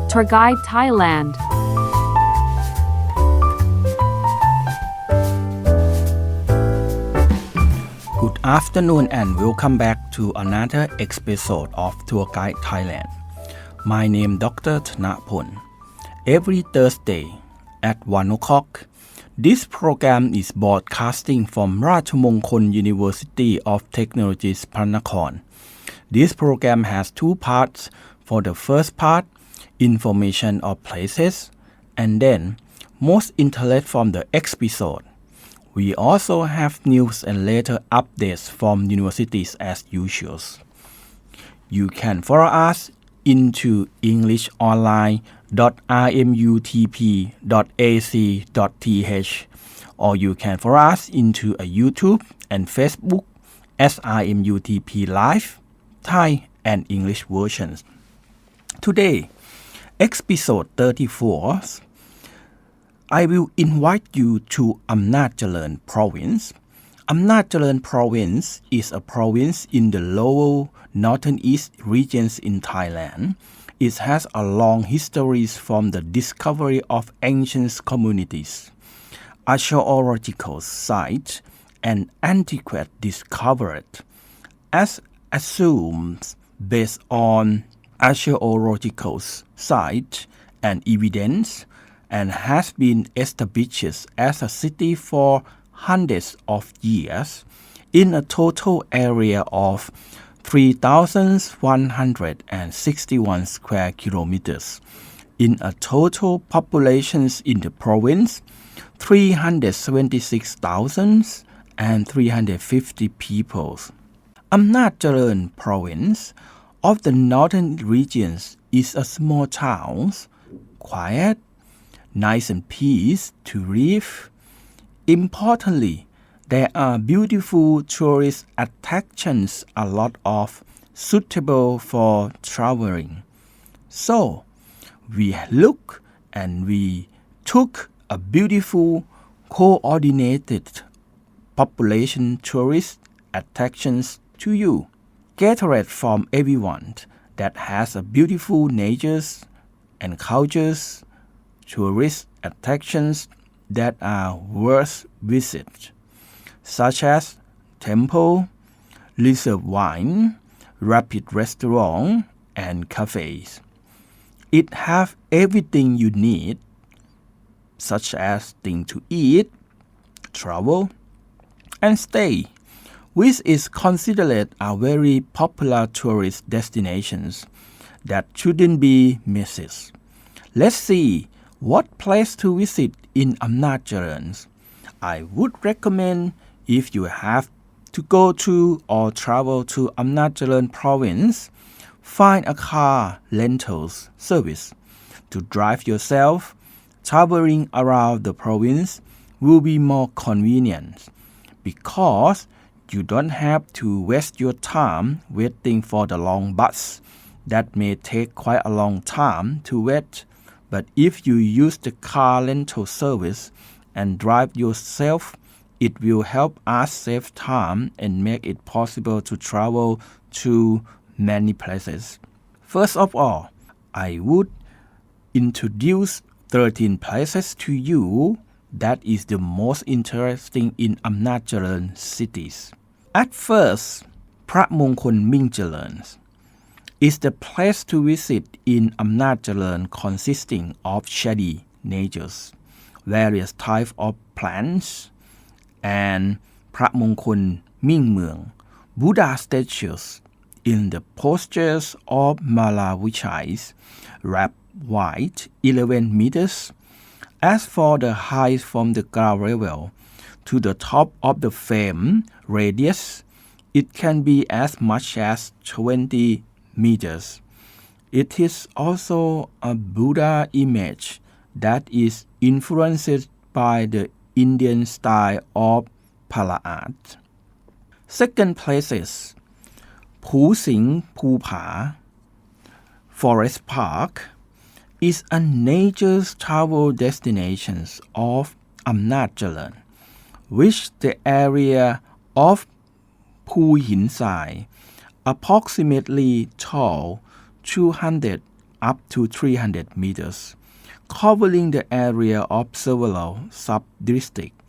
Tour Guide Thailand. Good afternoon and welcome back to another episode of Tour Guide Thailand. My name Dr. AmnatCharoen. Every Thursday at 1 o'clock, this program is broadcasting from Ratchamongkol University of Technology, AmnatCharoen. This program has two parts. For the first part, information of places, and then most interest from the episode. We also have news and later updates from universities as usual. You can follow us into englishonline.rmutp.ac.th or you can follow us into a YouTube and Facebook as RMUTP Live, Thai and English versions. Today, episode 34, I will invite you to AmnatCharoen province. AmnatCharoen province is a province in the lower northeast regions in Thailand. It has a long history from the discovery of ancient communities, archaeological sites, and antiquity discovered, as assumed based on archaeological sites and evidence, and has been established as a city for hundreds of years in a total area of 3,161 square kilometers, in a total population in the province 376,350 people. AmnatCharoen province of the northern regions is a small town, quiet, nice and peace to live. Importantly, there are beautiful tourist attractions, a lot of suitable for traveling. So, we look and we took a beautiful coordinated population tourist attractions to you, gathered from everyone that has a beautiful natures and cultures, tourist attractions that are worth visit, such as temple, reserve wine, rapid restaurant, and cafes. It have everything you need, such as things to eat, travel, and stay, which is considered a very popular tourist destinations that shouldn't be missed. Let's see what place to visit in AmnatCharoen. I would recommend, if you have to go to or travel to AmnatCharoen province, find a car rentals service to drive yourself. Traveling around the province will be more convenient because you don't have to waste your time waiting for the long bus that may take quite a long time to wait. But if you use the car rental service and drive yourself, it will help us save time and make it possible to travel to many places. First of all, I would introduce 13 places to you that is the most interesting in AmnatCharoen cities. At first, Pratmongkol Mingcharoen is the place to visit in AmnatCharoen, consisting of shady natures, various types of plants, and Pratmongkol Mingmeung, Buddha statues in the postures of Malavichais, wrapped wide 11 meters. As for the height from the ground level to the top of the frame radius, it can be as much as 20 meters. It is also a Buddha image that is influenced by the Indian style of pala art. Second places, Phu Sing Phu Pha Forest Park is a nature travel destination of AmnatCharoen, which the area of Phu Hin Sai, approximately tall 200 up to 300 meters, covering the area of several sub-districts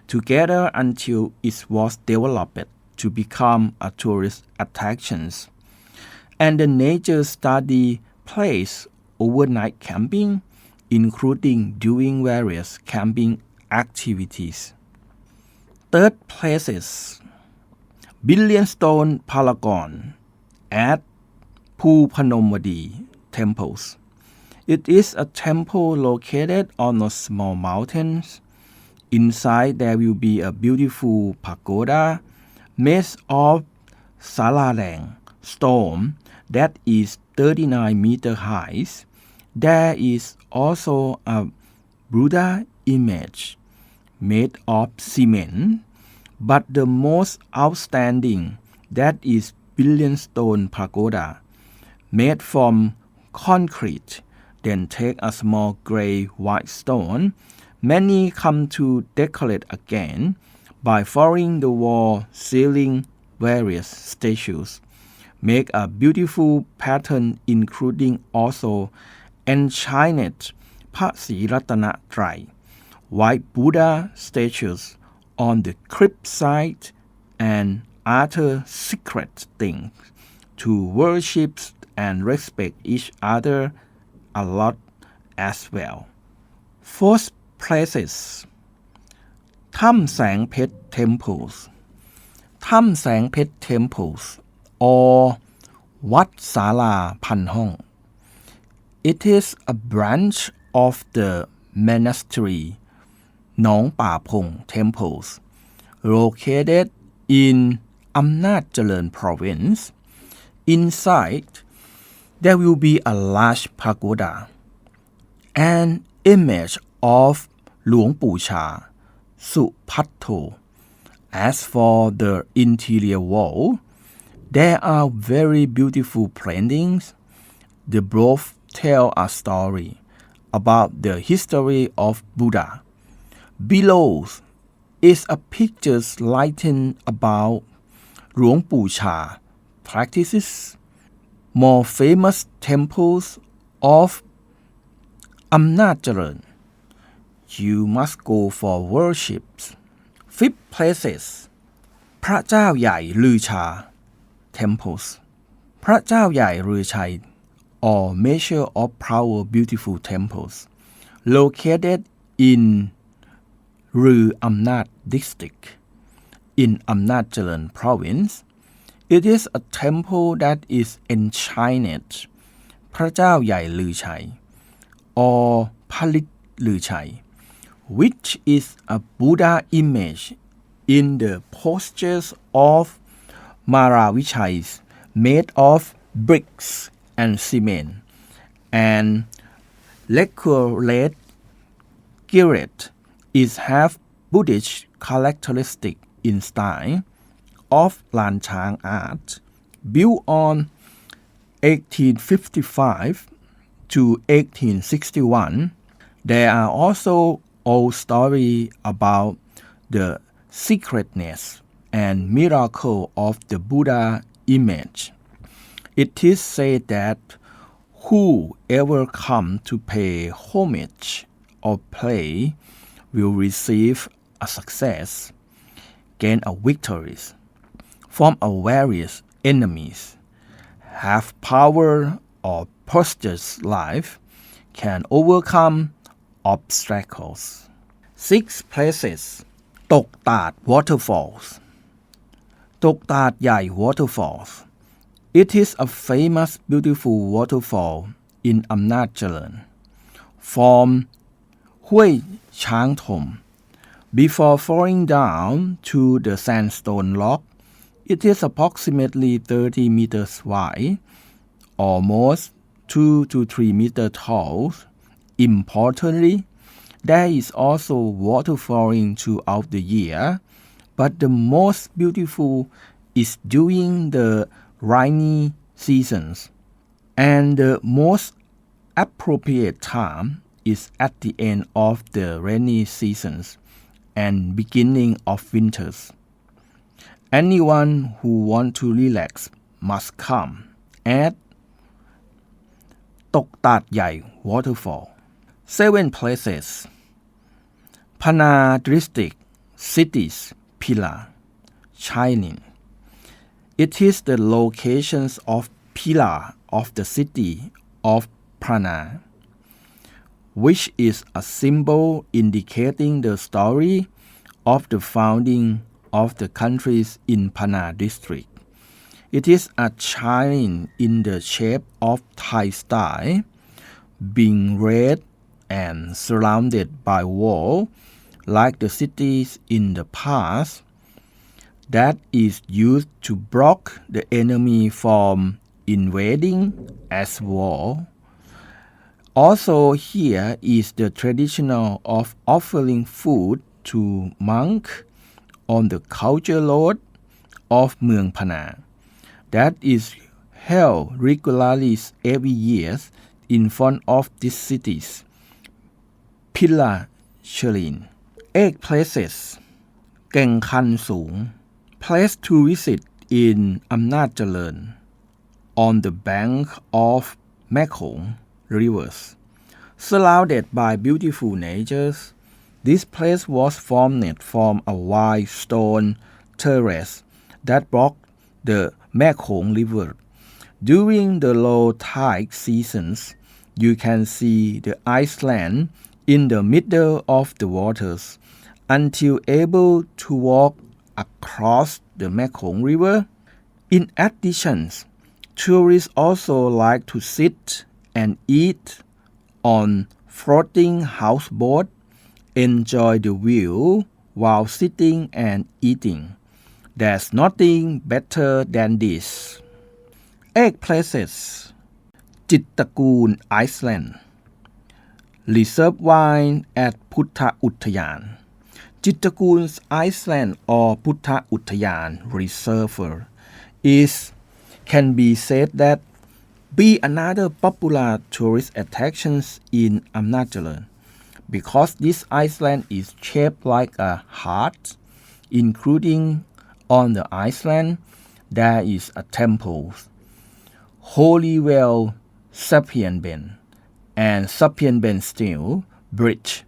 together until it was developed to become a tourist attraction. And the nature study plays overnight camping, including doing various camping activities. Third places, Billion Stone Paragon at Phupanomwadi Temples. It is a temple located on a small mountain. Inside there will be a beautiful pagoda made of Salarang stone that is 39 meters high. There is also a Buddha image made of cement, but the most outstanding that is Billion Stone Pagoda made from concrete. Then take a small gray white stone. Many come to decorate again by following the wall, ceiling various statues. Make a beautiful pattern including also enchanted พระศรีรัตนตรัย white Buddha statues on the crypt side and other secret things to worship and respect each other a lot as well. Fourth places ถ้ำแสงเพชร temples ถ้ำแสงเพชร temples or วัดศาลาพันห้อง It is a branch of the monastery หนองป่าพง temples located in AmnatCharoen province. Inside there will be a large pagoda, an image of หลวงปู่ชา สุพัทโธ. As for the interior wall, there are very beautiful paintings. They both tell a story about the history of Buddha. Below is a picture written about หลวงปู่ชา practices. More famous temples of AmnatCharoen. You must go for worships. Fifth places พระเจ้าใหญ่ลือชา temples พระเจ้าใหญ่ลือชัย or measure of power beautiful temples located in Rue Amnat district in AmnatCharoen province. It is a temple that is enchanted พระเจ้าใหญ่ลือชัย or พระฤทธิ์ลือชัย which is a Buddha image in the postures of Maravichais made of bricks and cement and decorated gilded is have Buddhist characteristic in style of ลานช้าง art built on 1855 to 1861. There are also old stories about the secretness and miracle of the Buddha image. It is said that whoever come to pay homage or pray will receive a success, gain a victory from a various enemies, have power or prosperous life, can overcome obstacles. Six places ตกตาด waterfalls ตกตาดใหญ่ waterfalls. It is a famous beautiful waterfall in AmnatCharoen from ห้วยช้างถม. Before falling down to the sandstone rock, it is approximately 30 meters wide, almost 2 to 3 meters tall. Importantly, there is also water falling throughout the year, but the most beautiful is during the rainy seasons, and the most appropriate time is at the end of the rainy seasons and beginning of winters. Anyone who want to relax must come at ตกตาดใหญ่ waterfall 7 places Phana district cities Pillar Shining It is the locations of pillar of the city of Phana which is a symbol indicating the story of the founding of the countries in Phana district. It is a shrine in the shape of Thai style, being red and surrounded by wall like the cities in the past that is used to block the enemy from invading as wall. Also here is the traditional of offering food to monk on the culture road of Mueang Phana that is held regularly every year in front of these cities. Pillar Shalin 8 places เก่งคันสูง place to visit in AmnatCharoen on the bank of Mekong rivers surrounded by beautiful natures. This place was formed from a wide stone terrace that blocked the Mekong River. During the low tide seasons, you can see the island in the middle of the waters until able to walk across the Mekong River. In addition, tourists also like to sit and eat on floating houseboat, enjoy the view while sitting and eating. There's nothing better than this. 8 places จิตรกูล Iceland Reserve wine at พุทธอุทยาน จิตรกูล Iceland or พุทธอุทยาน Reserve can be said that be another popular tourist attractions in AmnatCharoen because this island is shaped like a heart, including on the island there is a temple, Holy Well Sapien Ben and Sapien Ben Steel Bridge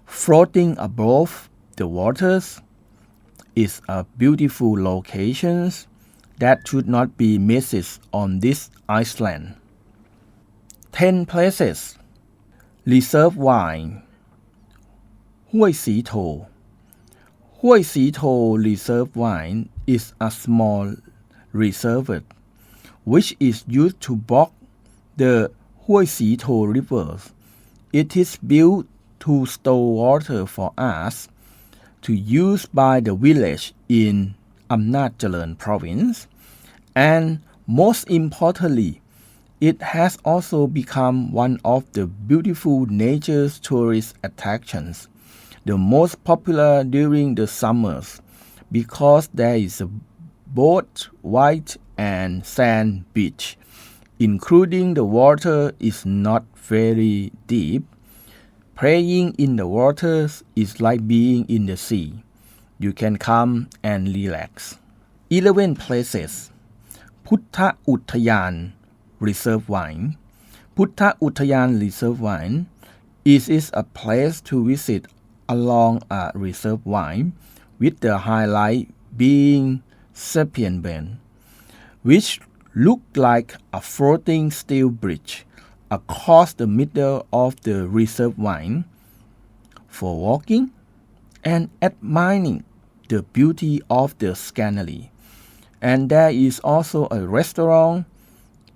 floating above the waters is a beautiful location that should not be missed on this island. 10 places Reserve wine ห้วยสีโถ ห้วยสีโถ Reserve wine is a small reserve which is used to block the ห้วยสีโถ river. It is built to store water for us to use by the village in AmnatCharoen province and most importantly it has also become one of the beautiful nature tourist attractions, the most popular during the summers because there is a both white and sand beach, including the water is not very deep. Playing in the waters is like being in the sea. You can come and relax. 11 places พุทธอุทยาน Reserve wine พุทธอุทยาน Reserve wine is a place to visit along a reserve wine with the highlight being Sapien Ben, which looked like a floating steel bridge across the middle of the reserve wine for walking and admiring the beauty of the scenery. And there is also a restaurant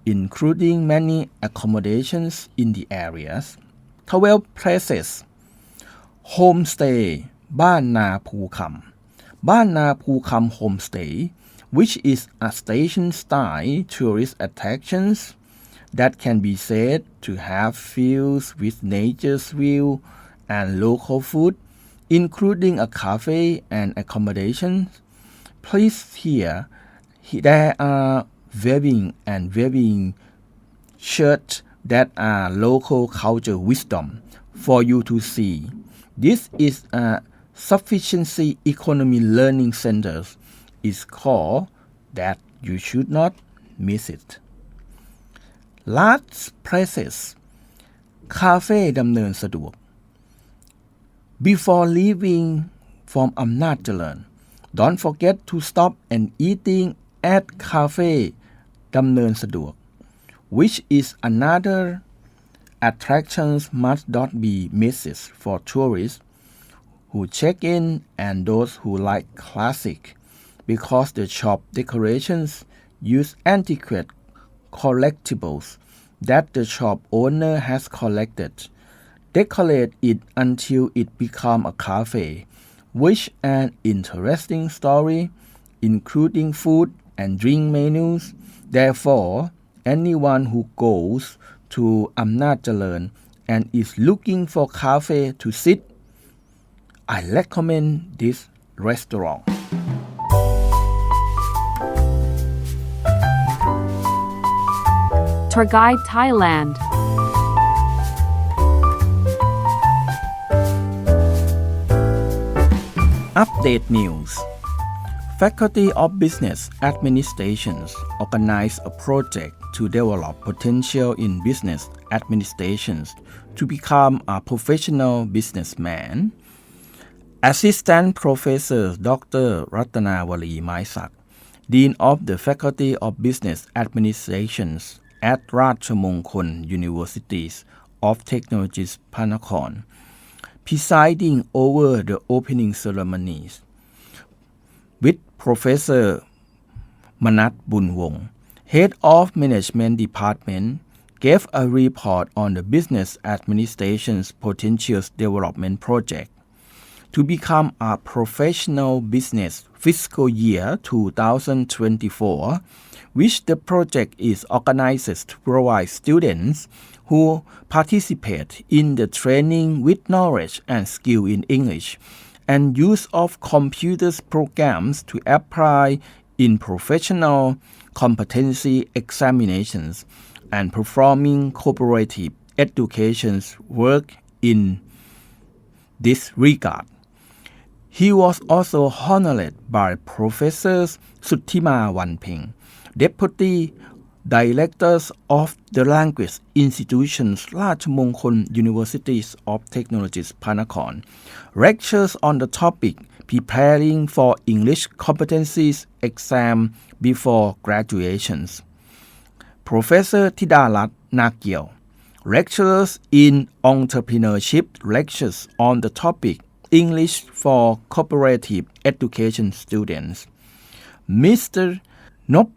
including many accommodations in the areas. 12 places Homestay บ้านนาภูคำ บ้านนาภูคำ Homestay which is a station-style tourist attractions that can be said to have fields with nature's view and local food, including a cafe and accommodation. Please here there are weaving shirts that are local culture wisdom for you to see. This is a sufficiency economy learning center is called that you should not miss it. Last places คาเฟ่ดำเนินสะดวก Before leaving from AmnatCharoen don't forget to stop and eating at cafe ดำเนินสะดวก which is another attractions must not be missed for tourists who check in and those who like classic because the shop decorations use antiquated collectibles that the shop owner has collected. Decorate it until it becomes a cafe, which an interesting story, including food and drink menus. Therefore, anyone who goes to AmnatCharoen and is looking for cafe to sit, I recommend this restaurant. Tour Guide Thailand. Update News Faculty of Business Administrations organized a project to develop potential in business administrations to become a professional businessman. Assistant Professor Dr. Ratnawali Maisak, Dean of the Faculty of Business Administrations at Ratchamongkol Universities of Technologies Panakorn, presiding over the opening ceremonies, with Professor Manat Bunwong, Head of Management Department, gave a report on the Business Administration's Potential Development Project to become a professional business fiscal year 2024, which the project is organized to provide students who participate in the training with knowledge and skill in English and use of computer programs to apply in professional competency examinations and performing cooperative education work in this regard. He was also honored by Professor Suttima Wanpeng, Deputy Directors of the Language Institutions Ratchamongkol Universities of Technologies Panakorn, lectures on the topic Preparing for English Competencies Exam Before Graduations. Professor Thidarat Nakiel, lectures in Entrepreneurship lectures on the topic English for Cooperative Education Students. Mr. Nop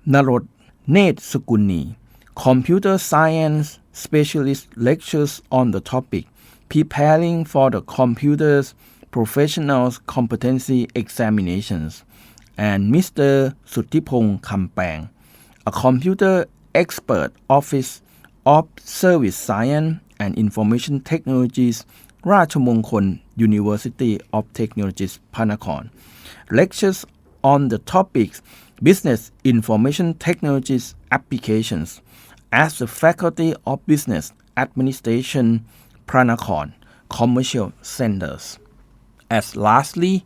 Narod Nate Sukuni, Computer Science Specialist lectures on the topic Preparing for the Computer's Professional Competency Examinations, and Mr. Suttipong Kampang, a computer expert Office of Service Science and Information Technologies, Ratchamongkol University of Technologies Panakorn, lectures on the topics Business Information Technologies Applications as the Faculty of Business Administration Panakorn Commercial Centers. As lastly,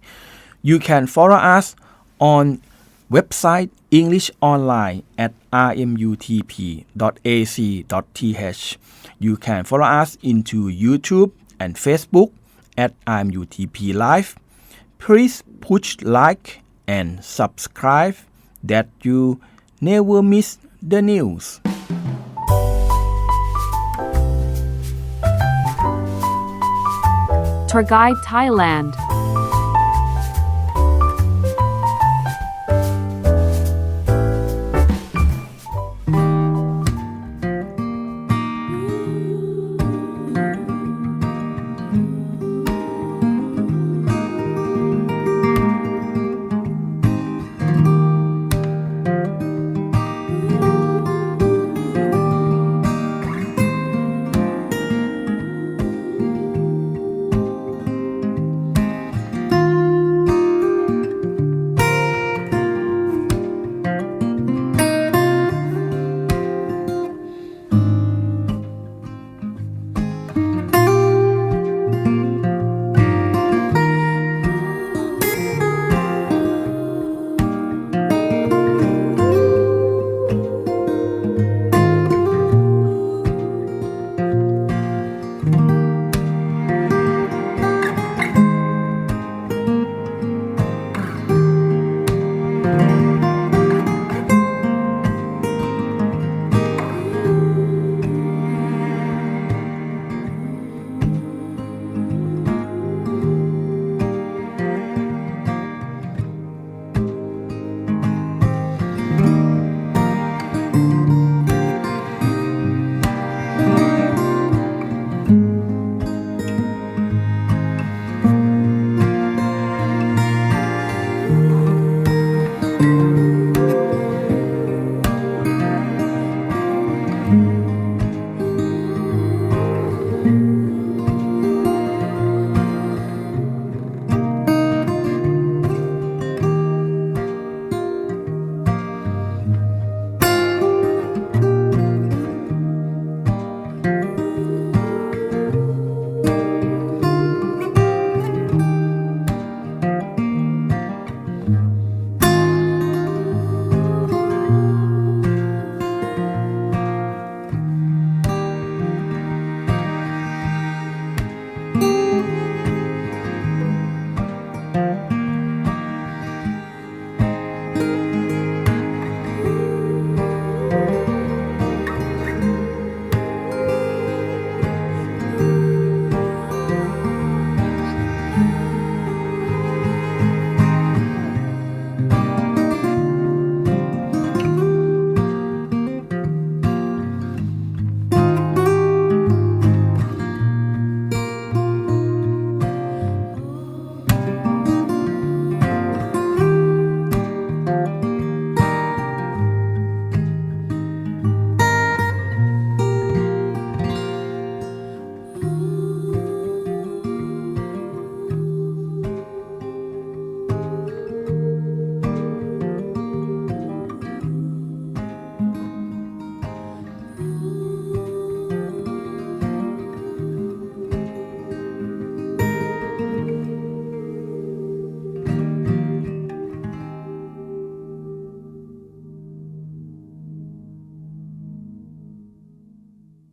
you can follow us on website English Online at rmutp.ac.th. You can follow us into YouTube and Facebook at RMUTP Live. Please push like and subscribe that you never miss the news. Tour Guide Thailand.